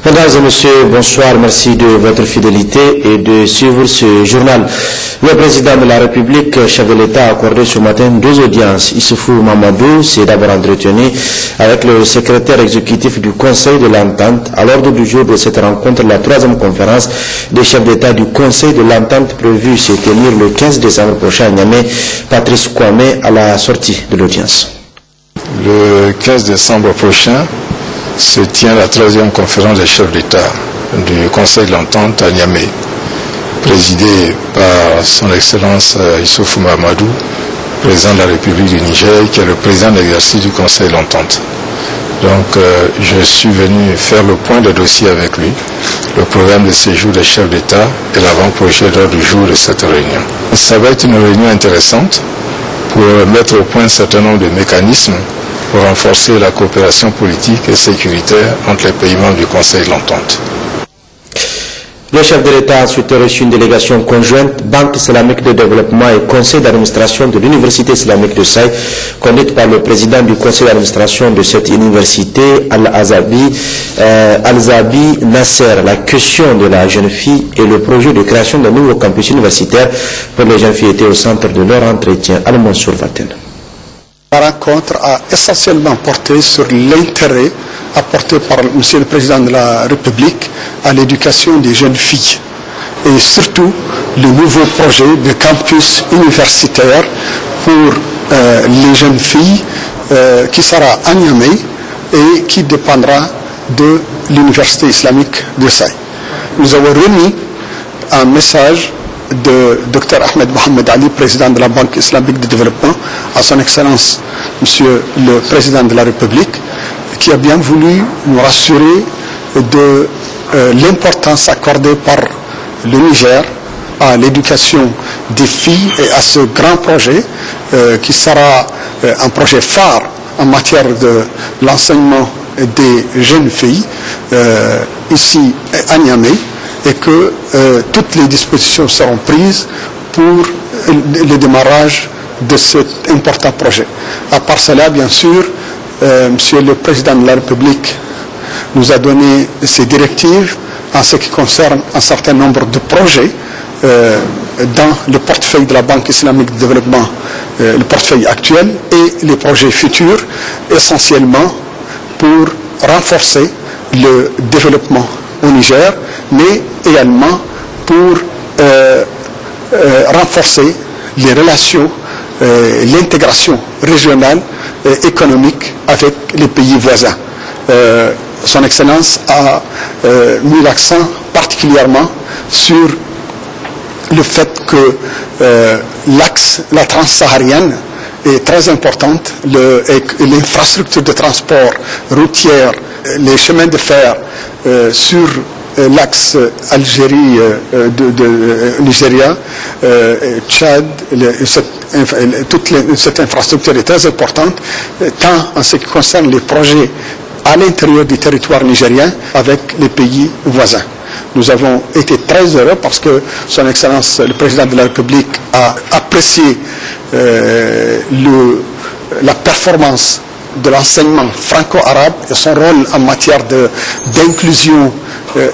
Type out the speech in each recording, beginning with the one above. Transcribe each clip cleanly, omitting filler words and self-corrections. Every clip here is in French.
Mesdames et messieurs, bonsoir, merci de votre fidélité et de suivre ce journal. Le président de la République, chef de l'État, a accordé ce matin 2 audiences. Issoufou Mamadou s'est d'abord entretenu avec le secrétaire exécutif du Conseil de l'Entente. À l'ordre du jour de cette rencontre, la 3e conférence des chefs d'État du Conseil de l'Entente prévue se tenir le 15 décembre prochain à Niamey. Patrice Kwame à la sortie de l'audience. Le 15 décembre prochain se tient la 3e conférence des chefs d'État du Conseil de l'Entente à Niamey, présidée par son Excellence Issoufou Mamadou, président de la République du Niger, qui est le président de l'exercice du Conseil de l'Entente. Donc je suis venu faire le point de dossier avec lui, le programme de séjour des chefs d'État et l'avant-projet d'ordre du jour de cette réunion. Ça va être une réunion intéressante pour mettre au point un certain nombre de mécanismes pour renforcer la coopération politique et sécuritaire entre les pays membres du Conseil de l'Entente. Le chef de l'État a ensuite reçu une délégation conjointe Banque islamique de développement et Conseil d'administration de l'Université islamique de Saï, conduite par le président du Conseil d'administration de cette université, Al-Zabi Nasser. La question de la jeune fille et le projet de création d'un nouveau campus universitaire pour les jeunes filles était au centre de leur entretien. Al-Mansour Vaten. La rencontre a essentiellement porté sur l'intérêt apporté par M. le Président de la République à l'éducation des jeunes filles et surtout le nouveau projet de campus universitaire pour les jeunes filles qui sera à Niamey et qui dépendra de l'Université islamique de Saï. Nous avons remis un message de Dr Ahmed Mohamed Ali, président de la Banque islamique de développement, à son Excellence Monsieur le Président de la République, qui a bien voulu nous rassurer de l'importance accordée par le Niger à l'éducation des filles et à ce grand projet qui sera un projet phare en matière de l'enseignement des jeunes filles ici à Niamey, et que toutes les dispositions seront prises pour le démarrage de cet important projet. À part cela, bien sûr, Monsieur le Président de la République nous a donné ses directives en ce qui concerne un certain nombre de projets dans le portefeuille de la Banque islamique de développement, le portefeuille actuel et les projets futurs, essentiellement pour renforcer le développement au Niger, mais également pour renforcer les relations, l'intégration régionale et économique avec les pays voisins. Son Excellence a mis l'accent particulièrement sur le fait que l'axe, la transsaharienne, est très importante, l'infrastructure de transport routière, les chemins de fer sur l'axe Algérie-Nigeria, Tchad, toute cette infrastructure est très importante, tant en ce qui concerne les projets à l'intérieur du territoire nigérien avec les pays voisins. Nous avons été très heureux parce que son Excellence le Président de la République a apprécié la performance de l'enseignement franco-arabe et son rôle en matière d'inclusion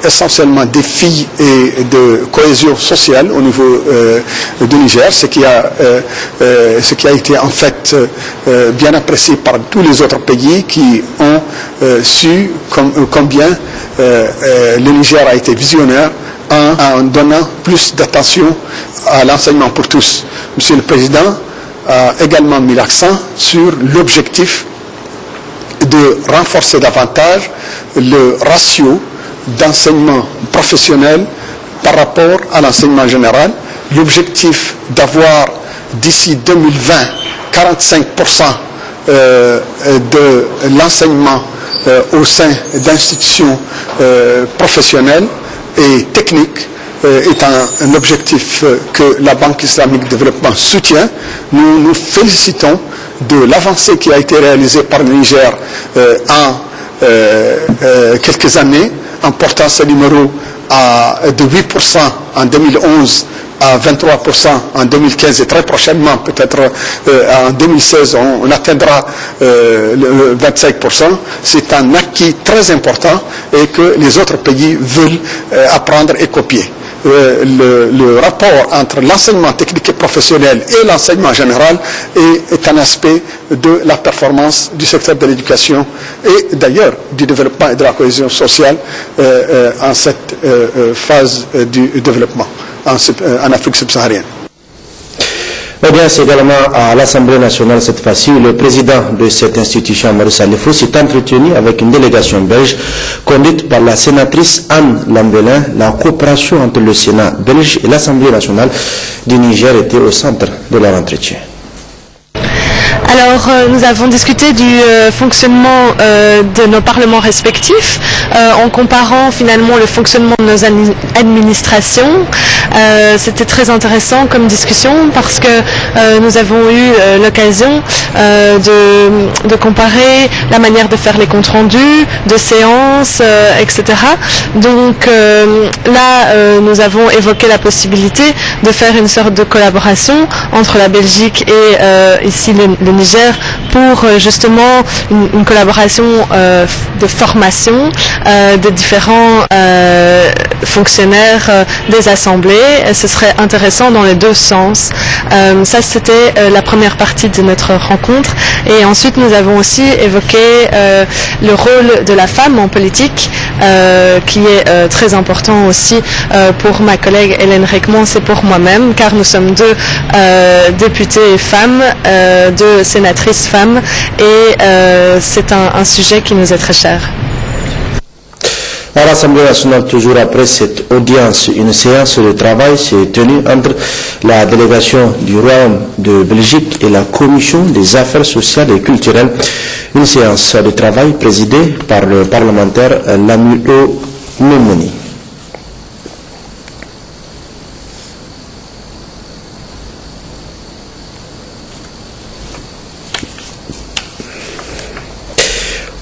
essentiellement des filles et de cohésion sociale au niveau du Niger, ce qui a été en fait bien apprécié par tous les autres pays qui ont su combien le Niger a été visionnaire en donnant plus d'attention à l'enseignement pour tous. Monsieur le Président a également mis l'accent sur l'objectif de renforcer davantage le ratio d'enseignement professionnel par rapport à l'enseignement général. L'objectif d'avoir d'ici 2020 45% de l'enseignement au sein d'institutions professionnelles et techniques est un objectif que la Banque islamique de développement soutient. Nous nous félicitons de l'avancée qui a été réalisée par le Niger en quelques années, en portant ce numéro de 8% en 2011 à 23% en 2015 et très prochainement, peut-être en 2016, on atteindra le 25%. C'est un acquis très important et que les autres pays veulent apprendre et copier. Le rapport entre l'enseignement technique et professionnel et l'enseignement général est un aspect de la performance du secteur de l'éducation et d'ailleurs du développement et de la cohésion sociale en cette phase du développement en Afrique subsaharienne. Eh bien, c'est également à l'Assemblée nationale cette fois-ci où le président de cette institution, Amadou Salifou, s'est entretenu avec une délégation belge conduite par la sénatrice Anne Lambelin. La coopération entre le Sénat belge et l'Assemblée nationale du Niger était au centre de leur entretien. Alors, nous avons discuté du fonctionnement de nos parlements respectifs en comparant finalement le fonctionnement de nos administrations. C'était très intéressant comme discussion parce que nous avons eu l'occasion de comparer la manière de faire les comptes rendus, de séances, etc. Donc là, nous avons évoqué la possibilité de faire une sorte de collaboration entre la Belgique et ici le Niger pour justement une collaboration de formation de différents fonctionnaires des assemblées. Ce serait intéressant dans les deux sens. Ça, c'était la première partie de notre rencontre. Et ensuite, nous avons aussi évoqué le rôle de la femme en politique, qui est très important aussi pour ma collègue Hélène Réquemont et pour moi-même, car nous sommes deux députées femmes, deux sénatrices femmes, et c'est un sujet qui nous est très cher. À l'Assemblée nationale, toujours après cette audience, une séance de travail s'est tenue entre la délégation du Royaume de Belgique et la Commission des affaires sociales et culturelles. Une séance de travail présidée par le parlementaire Lamulo Memouni.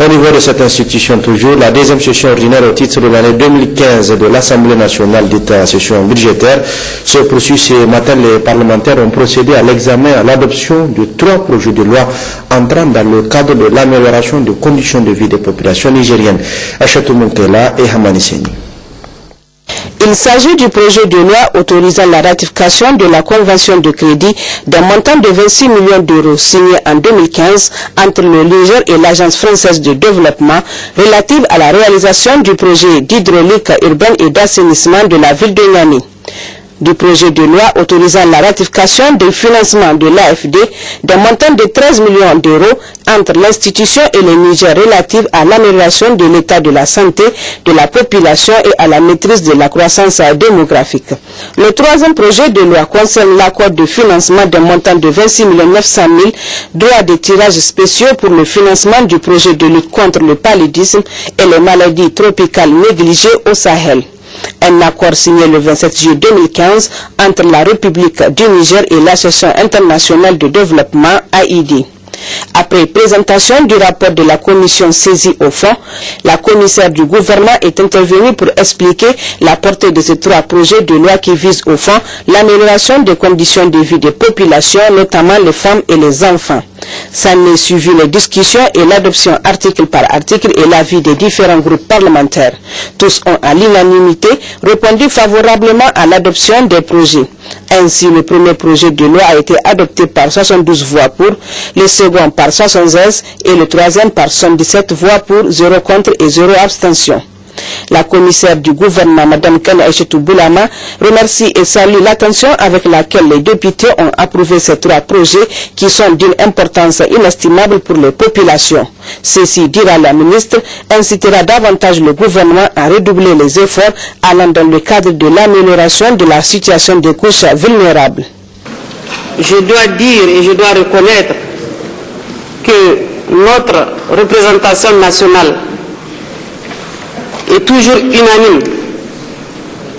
Au niveau de cette institution toujours, la deuxième session ordinaire au titre de l'année 2015 de l'Assemblée nationale dite session budgétaire se poursuit ce matin. Les parlementaires ont procédé à l'examen et à l'adoption de 3 projets de loi entrant dans le cadre de l'amélioration des conditions de vie des populations nigériennes. Achatou Moukela et Hamani Seni. Il s'agit du projet de loi autorisant la ratification de la convention de crédit d'un montant de 26 millions d'euros signé en 2015 entre le Niger et l'Agence française de développement relative à la réalisation du projet d'hydraulique urbaine et d'assainissement de la ville de Niamey. Du projet de loi autorisant la ratification du financement de l'AFD d'un montant de 13 millions d'euros entre l'institution et le Niger relative à l'amélioration de l'état de la santé de la population et à la maîtrise de la croissance démographique. Le troisième projet de loi concerne l'accord de financement d'un montant de 26 900 000 droits de tirage spéciaux pour le financement du projet de lutte contre le paludisme et les maladies tropicales négligées au Sahel. Un accord signé le 27 juillet 2015 entre la République du Niger et l'Association internationale de développement AID. Après présentation du rapport de la commission saisie au fond, la commissaire du gouvernement est intervenue pour expliquer la portée de ces 3 projets de loi qui visent au fond l'amélioration des conditions de vie des populations, notamment les femmes et les enfants. S'en est suivi les discussions et l'adoption article par article et l'avis des différents groupes parlementaires. Tous ont à l'unanimité répondu favorablement à l'adoption des projets. Ainsi, le premier projet de loi a été adopté par 72 voix pour, le second par 76 et le troisième par 77 voix pour, 0 contre et 0 abstention. La commissaire du gouvernement, Mme Kane Aïchetou Boulama, remercie et salue l'attention avec laquelle les députés ont approuvé ces 3 projets qui sont d'une importance inestimable pour les populations. Ceci, dira la ministre, incitera davantage le gouvernement à redoubler les efforts allant dans le cadre de l'amélioration de la situation des couches vulnérables. Je dois dire et je dois reconnaître que notre représentation nationale est toujours unanime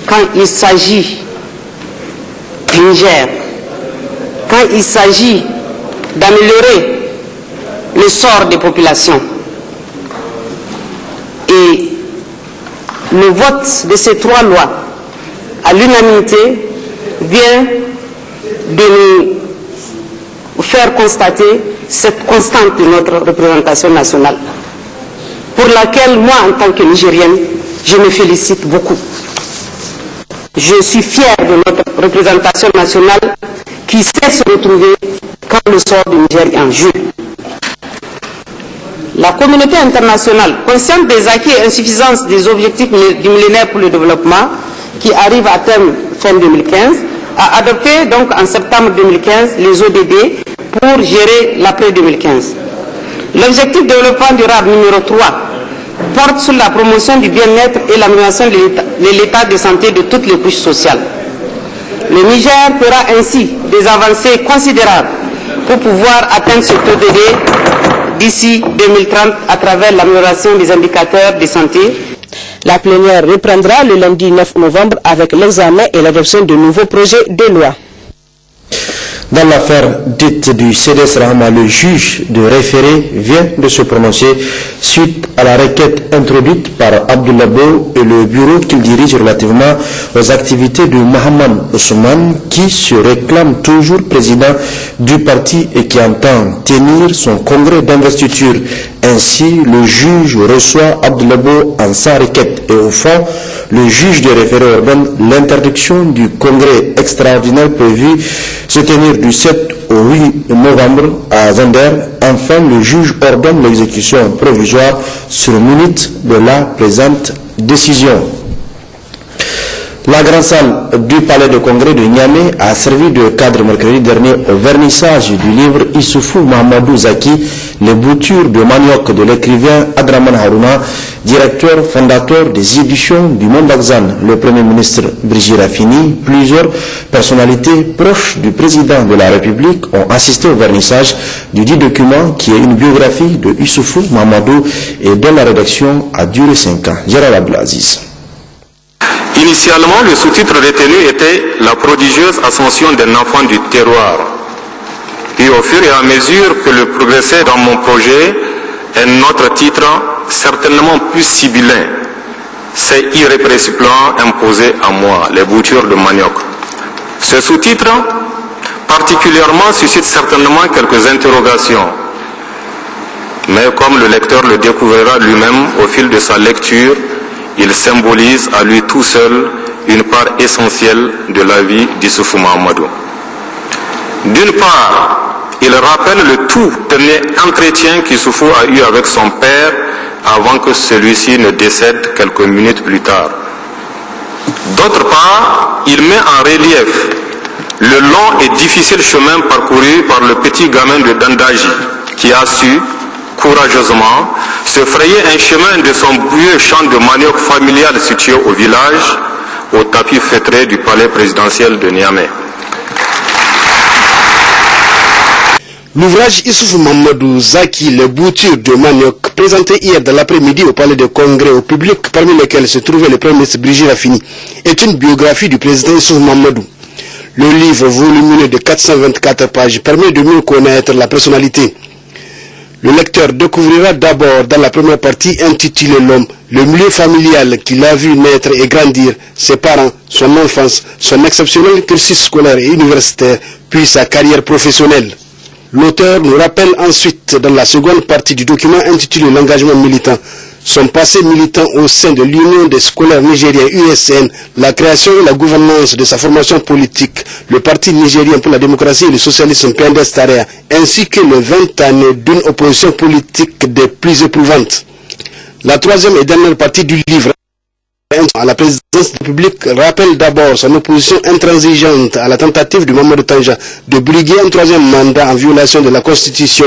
quand il s'agit du Niger, quand il s'agit d'améliorer le sort des populations. Et le vote de ces 3 lois à l'unanimité vient de nous faire constater cette constante de notre représentation nationale, pour laquelle moi, en tant que Nigérienne, je me félicite beaucoup. Je suis fière de notre représentation nationale qui sait se retrouver quand le sort du Niger est en jeu. La communauté internationale, consciente des acquis et insuffisances des objectifs du millénaire pour le développement, qui arrive à terme fin 2015, a adopté donc en septembre 2015 les ODD pour gérer l'après 2015. L'objectif de développement durable numéro 3 porte sur la promotion du bien-être et l'amélioration de l'état de santé de toutes les couches sociales. Le Niger fera ainsi des avancées considérables pour pouvoir atteindre ce ODD d'ici 2030 à travers l'amélioration des indicateurs de santé. La plénière reprendra le lundi 9 novembre avec l'examen et l'adoption de nouveaux projets de loi. Dans l'affaire dite du CDS Rahma, le juge de référé vient de se prononcer suite à la requête introduite par Abdoulaye Bo et le bureau qu'il dirige relativement aux activités de Mohamed Ousmane, qui se réclame toujours président du parti et qui entend tenir son congrès d'investiture. Ainsi, le juge reçoit Abdoulaye Bo en sa requête et au fond, le juge de référé ordonne l'interdiction du congrès extraordinaire prévu se tenir du 7 au 8 novembre à Zander. Enfin, le juge ordonne l'exécution provisoire sur minute de la présente décision. La grande salle du palais de congrès de Niamey a servi de cadre mercredi dernier au vernissage du livre Issoufou Mahamadou Zaki, les boutures de manioc de l'écrivain Adraman Harouna, directeur fondateur des éditions du Monde Axan. Le Premier ministre Brigitte Raffini, plusieurs personnalités proches du président de la République ont assisté au vernissage du dit document qui est une biographie de Issoufou Mahamadou et dont la rédaction a duré 5 ans. Gérald Abdelaziz. Initialement, le sous-titre retenu était « La prodigieuse ascension d'un enfant du terroir ». Puis au fur et à mesure que je progressais dans mon projet, un autre titre, certainement plus sibyllin, s'est irrépressiblement imposé à moi, « Les boutures de manioc ». Ce sous-titre, particulièrement, suscite certainement quelques interrogations. Mais comme le lecteur le découvrira lui-même au fil de sa lecture, il symbolise à lui tout seul une part essentielle de la vie d'Issoufou Mahamadou. D'une part, il rappelle le tout dernier entretien qu'Issoufou a eu avec son père avant que celui-ci ne décède quelques minutes plus tard. D'autre part, il met en relief le long et difficile chemin parcouru par le petit gamin de Dandaji qui a su courageusement se frayer un chemin de son vieux champ de manioc familial situé au village, au tapis feutré du palais présidentiel de Niamey. L'ouvrage Issoufou Mahamadou Zaki, les boutures de manioc, présenté hier dans l'après-midi au palais de congrès au public, parmi lesquels se trouvait le Premier ministre Brigitte Raffini, est une biographie du président Issoufou Mahamadou. Le livre volumineux de 424 pages permet de mieux connaître la personnalité. Le lecteur découvrira d'abord dans la première partie intitulée L'homme, le milieu familial qu'il a vu naître et grandir, ses parents, son enfance, son exceptionnel cursus scolaire et universitaire, puis sa carrière professionnelle. L'auteur nous rappelle ensuite dans la seconde partie du document intitulé L'engagement militant, son passé militant au sein de l'Union des scolaires nigériens USN, la création et la gouvernance de sa formation politique, le Parti nigérien pour la démocratie et le socialisme PNDS-Tarea, ainsi que les 20 années d'une opposition politique des plus éprouvantes. La troisième et dernière partie du livre à la présidence de la République rappelle d'abord son opposition intransigeante à la tentative de Mamadou Tanja de briguer un troisième mandat en violation de la Constitution,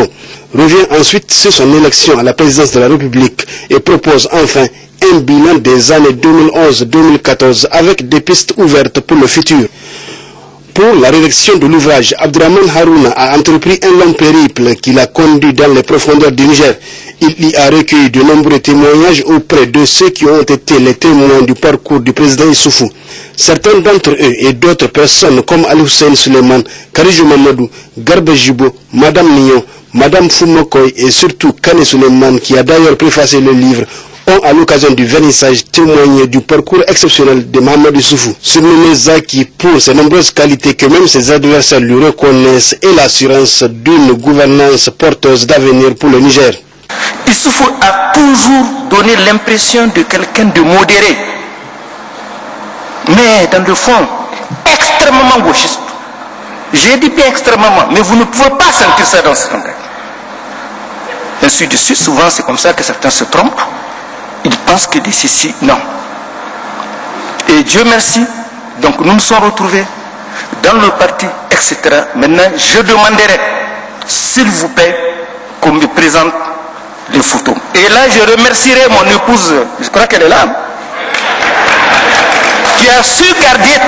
revient ensuite sur son élection à la présidence de la République et propose enfin un bilan des années 2011-2014 avec des pistes ouvertes pour le futur. Pour la rédaction de l'ouvrage, Abdraman Harouna a entrepris un long périple qui l'a conduit dans les profondeurs du Niger. Il y a recueilli de nombreux témoignages auprès de ceux qui ont été les témoins du parcours du président Issoufou. Certains d'entre eux et d'autres personnes comme Ali Hussein Suleiman, Karijou Mamadou, Garba Jibo, Madame Nion, Madame Foumokoy et surtout Kane Suleiman qui a d'ailleurs préfacé le livre ont à l'occasion du vernissage témoigné du parcours exceptionnel de Mahamadou Issoufou, surnommé Zaki pour ses nombreuses qualités que même ses adversaires lui reconnaissent et l'assurance d'une gouvernance porteuse d'avenir pour le Niger. Issoufou a toujours donné l'impression de quelqu'un de modéré, mais dans le fond, extrêmement gauchiste. J'ai dit pas extrêmement, mais vous ne pouvez pas sentir ça dans ce langage. Ainsi de suite, souvent c'est comme ça que certains se trompent. Ils pensent que d'ici, non. Et Dieu merci, donc nous nous sommes retrouvés dans le parti, etc. Maintenant, je demanderai, s'il vous plaît, qu'on me présente les photos. Et là, je remercierai mon épouse, je crois qu'elle est là, qui a su garder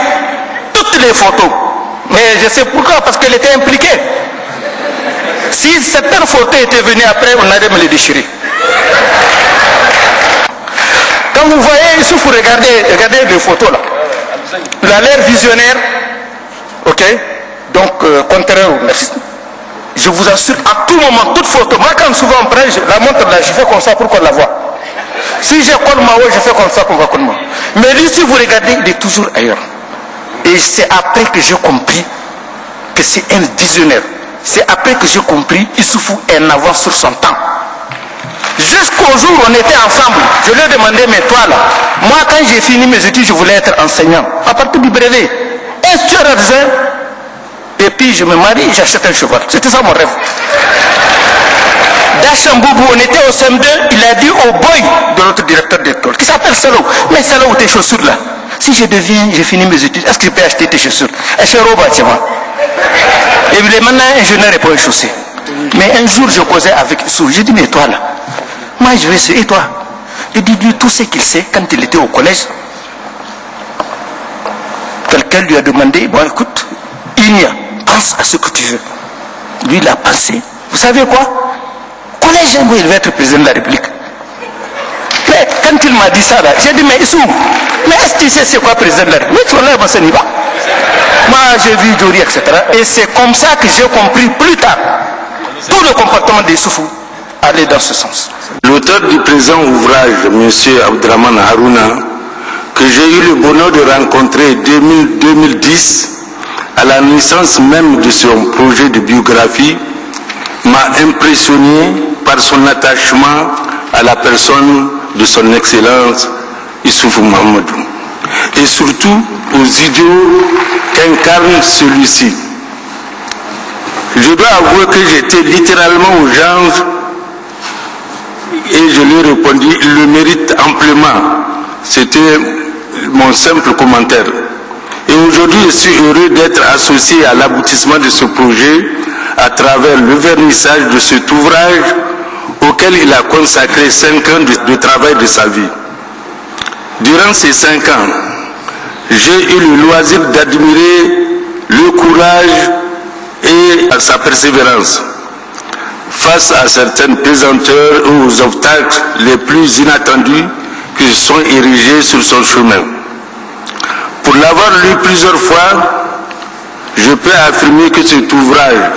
toutes les photos. Mais je sais pourquoi, parce qu'elle était impliquée. Si certaines photos étaient venues après, on allait me les déchirer. Quand vous voyez, il faut regarder les photos là. Il a l'air visionnaire, ok, donc contraire au marxisme. Je vous assure, à tout moment, toute photo, moi quand souvent on prend la montre là, je fais comme ça pour qu'on la voit. Si j'ai Kolmao, je fais comme ça pour voir Kolmao. Mais lui, si vous regardez, il est toujours ailleurs. Et c'est après que j'ai compris que c'est un visionnaire. C'est après que j'ai compris Issoufou est en avance sur son temps. Jusqu'au jour où on était ensemble, je lui ai demandé, mais toi là, moi quand j'ai fini mes études, je voulais être enseignant. À partir du brevet, instituteur adjoint, et puis je me marie, j'achète un cheval. C'était ça mon rêve. D'Achamboubou, on était au CM2, il a dit au boy de notre directeur d'école, qui s'appelle Salou, mais Salou, tes chaussures là, si je deviens, j'ai fini mes études, est-ce que je peux acheter tes chaussures? Acheter au bâtiment. Et il est maintenant ingénieur et pas un chaussée. Mais un jour, je causais avec Issou, j'ai dit, mais toi là, moi je vais essayer, et toi? Il dit, lui, tout ce qu'il sait, quand il était au collège, quelqu'un lui a demandé, bon écoute, Inia, pense à ce que tu veux. Lui, il a pensé, vous savez quoi? Collège, il va être président de la République. Mais quand il m'a dit ça, j'ai dit, mais Issou, mais est-ce que tu sais c'est quoi président de la République? Moi, j'ai vu Djori, etc. Et c'est comme ça que j'ai compris plus tard tout le comportement d'Issoufou aller dans ce sens. L'auteur du présent ouvrage, M. Abdraman Harouna, que j'ai eu le bonheur de rencontrer en 2010, à la naissance même de son projet de biographie, m'a impressionné par son attachement à la personne de son Excellence Issoufou Mahamadou, et surtout aux idéaux qu'incarne celui-ci. Je dois avouer que j'étais littéralement aux gens et je lui ai répondu, il le mérite amplement. C'était mon simple commentaire. Et aujourd'hui, je suis heureux d'être associé à l'aboutissement de ce projet à travers le vernissage de cet ouvrage auquel il a consacré 5 ans de travail de sa vie. Durant ces 5 ans, j'ai eu le loisir d'admirer le courage et sa persévérance face à certaines pesanteurs ou aux obstacles les plus inattendus qui sont érigés sur son chemin. Pour l'avoir lu plusieurs fois, je peux affirmer que cet ouvrage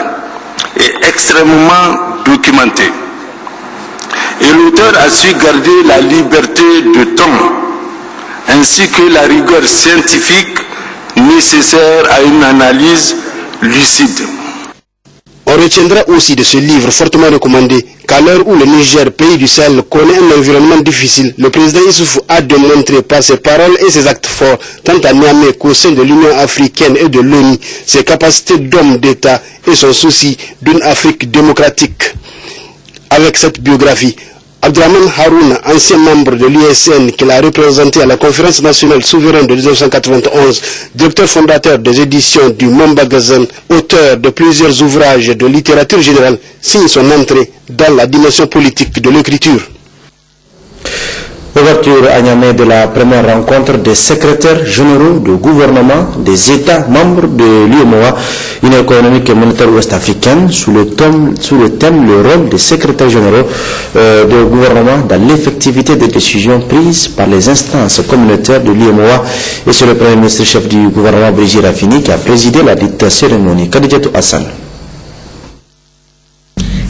est extrêmement documenté. Et l'auteur a su garder la liberté de ton, ainsi que la rigueur scientifique nécessaire à une analyse lucide. On retiendra aussi de ce livre fortement recommandé qu'à l'heure où le Niger, pays du Sahel, connaît un environnement difficile, le président Issoufou a démontré par ses paroles et ses actes forts, tant à Niamey qu'au sein de l'Union africaine et de l'ONU, ses capacités d'homme d'État et son souci d'une Afrique démocratique. Avec cette biographie, Abdraman Harouna, ancien membre de l'USN qu'il a représenté à la conférence nationale souveraine de 1991, directeur fondateur des éditions du Mombagazan, auteur de plusieurs ouvrages de littérature générale, signe son entrée dans la dimension politique de l'écriture. Ouverture à Niamey de la première rencontre des secrétaires généraux de gouvernement des États membres de l'UEMOA, Union économique et monétaire ouest-africaine, sous le thème le rôle des secrétaires généraux de gouvernement dans l'effectivité des décisions prises par les instances communautaires de l'UEMOA. Et c'est le Premier ministre chef du gouvernement, Brigitte Raffini, qui a présidé la dite cérémonie. Khadijatou Hassan.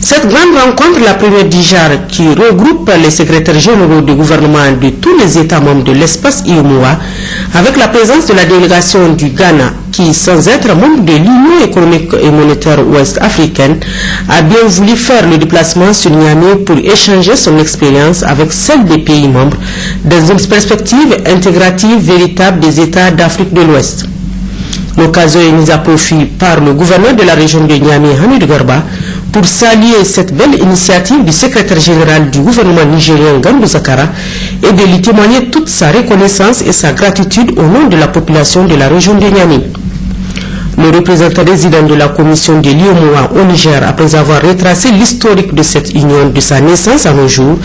Cette Cette grande rencontre, la première d'IJAR, qui regroupe les secrétaires généraux du gouvernement de tous les États membres de l'espace IOMOA, avec la présence de la délégation du Ghana, qui, sans être membre de l'Union économique et monétaire ouest-africaine, a bien voulu faire le déplacement sur Niamey pour échanger son expérience avec celle des pays membres dans une perspective intégrative véritable des États d'Afrique de l'Ouest. L'occasion est mise à profit par le gouverneur de la région de Niamey, Hamidou Garba, pour saluer cette belle initiative du secrétaire général du gouvernement nigérien Gambou Zakara et de lui témoigner toute sa reconnaissance et sa gratitude au nom de la population de la région de Niamey. Le représentant résident de la commission de l'IOMOA au Niger, après avoir retracé l'historique de cette union de sa naissance à nos jours,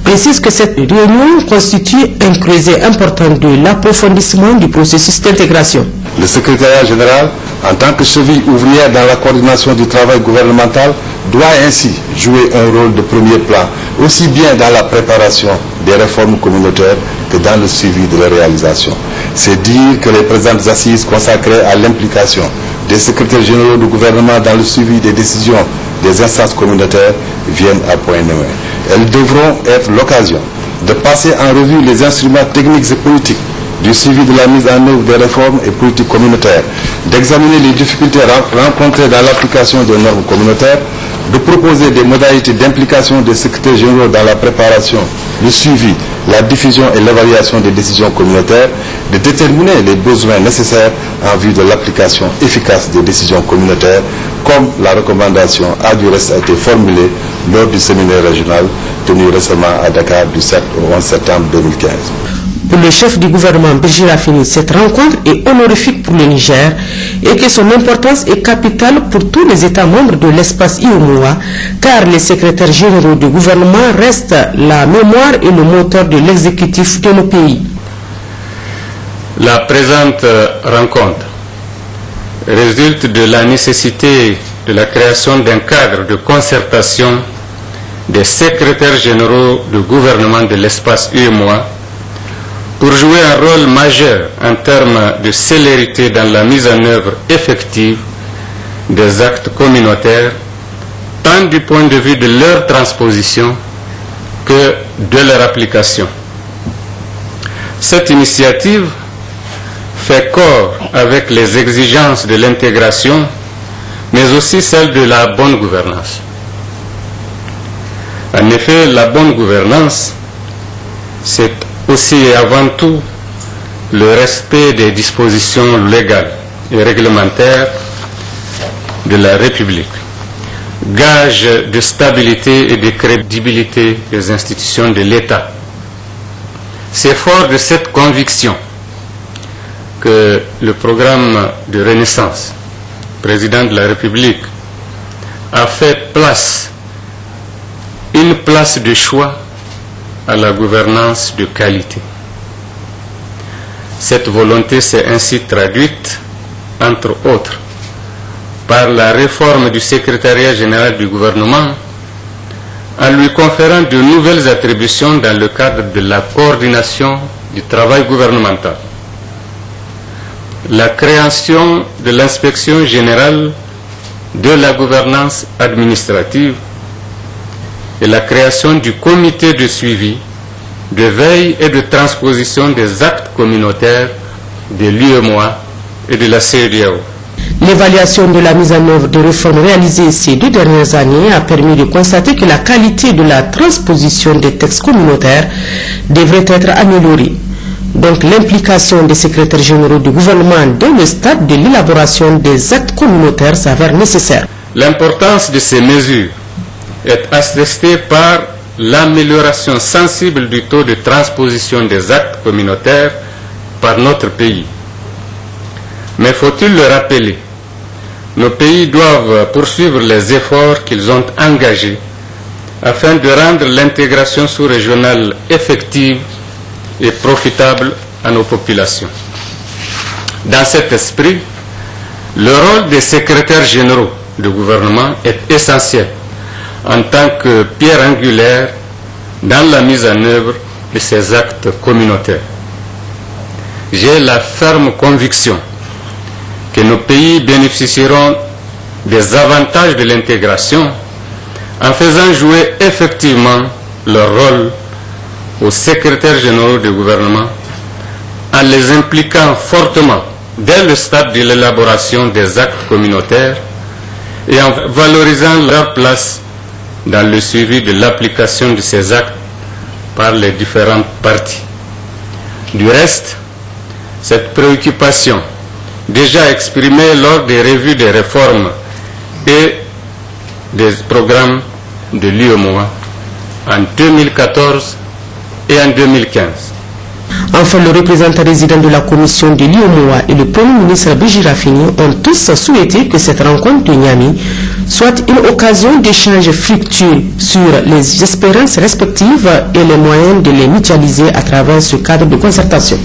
précise que cette réunion constitue un creuset important de l'approfondissement du processus d'intégration. Le secrétariat général, en tant que cheville ouvrière dans la coordination du travail gouvernemental, doit ainsi jouer un rôle de premier plan, aussi bien dans la préparation des réformes communautaires que dans le suivi de leur réalisation. C'est dire que les présentes assises consacrées à l'implication des secrétaires généraux du gouvernement dans le suivi des décisions des instances communautaires viennent à point nommé. Elles devront être l'occasion de passer en revue les instruments techniques et politiques du suivi de la mise en œuvre des réformes et politiques communautaires, d'examiner les difficultés rencontrées dans l'application des normes communautaires, de proposer des modalités d'implication des secrétaires généraux dans la préparation, le suivi, la diffusion et l'évaluation des décisions communautaires, de déterminer les besoins nécessaires en vue de l'application efficace des décisions communautaires, comme la recommandation a du reste été formulée lors du séminaire régional tenu récemment à Dakar du 7 au 11 septembre 2015. Pour le chef du gouvernement, Birji Rafini, cette rencontre est honorifique pour le Niger et que son importance est capitale pour tous les États membres de l'espace IOMOA, car les secrétaires généraux du gouvernement restent la mémoire et le moteur de l'exécutif de nos pays. La présente rencontre résulte de la nécessité de la création d'un cadre de concertation des secrétaires généraux du gouvernement de l'espace UEMOA pour jouer un rôle majeur en termes de célérité dans la mise en œuvre effective des actes communautaires, tant du point de vue de leur transposition que de leur application. Cette initiative fait corps avec les exigences de l'intégration, mais aussi celles de la bonne gouvernance. En effet, la bonne gouvernance, c'est aussi et avant tout le respect des dispositions légales et réglementaires de la République, gage de stabilité et de crédibilité des institutions de l'État. C'est fort de cette conviction que le programme de Renaissance, président de la République, a fait une place de choix à la gouvernance de qualité. Cette volonté s'est ainsi traduite, entre autres, par la réforme du secrétariat général du gouvernement en lui conférant de nouvelles attributions dans le cadre de la coordination du travail gouvernemental. La création de l'inspection générale de la gouvernance administrative et la création du comité de suivi, de veille et de transposition des actes communautaires de l'UEMOA et de la CEDEAO. L'évaluation de la mise en œuvre des réformes réalisées ces 2 dernières années a permis de constater que la qualité de la transposition des textes communautaires devrait être améliorée. Donc l'implication des secrétaires généraux du gouvernement dans le stade de l'élaboration des actes communautaires s'avère nécessaire. L'importance de ces mesures est attestée par l'amélioration sensible du taux de transposition des actes communautaires par notre pays. Mais faut-il le rappeler, nos pays doivent poursuivre les efforts qu'ils ont engagés afin de rendre l'intégration sous-régionale effective et profitable à nos populations. Dans cet esprit, le rôle des secrétaires généraux du gouvernement est essentiel en tant que pierre angulaire dans la mise en œuvre de ces actes communautaires. J'ai la ferme conviction que nos pays bénéficieront des avantages de l'intégration en faisant jouer effectivement leur rôle aux secrétaires généraux du gouvernement, en les impliquant fortement dès le stade de l'élaboration des actes communautaires et en valorisant leur place dans le suivi de l'application de ces actes par les différentes parties. Du reste, cette préoccupation, déjà exprimée lors des revues des réformes et des programmes de l'UEMOA en 2014 et en 2015. Enfin, le représentant résident de la commission de l'UEMOA et le Premier ministre Brigitte Raffini ont tous souhaité que cette rencontre de Niamey soit une occasion d'échanges fructueux sur les espérances respectives et les moyens de les mutualiser à travers ce cadre de concertation.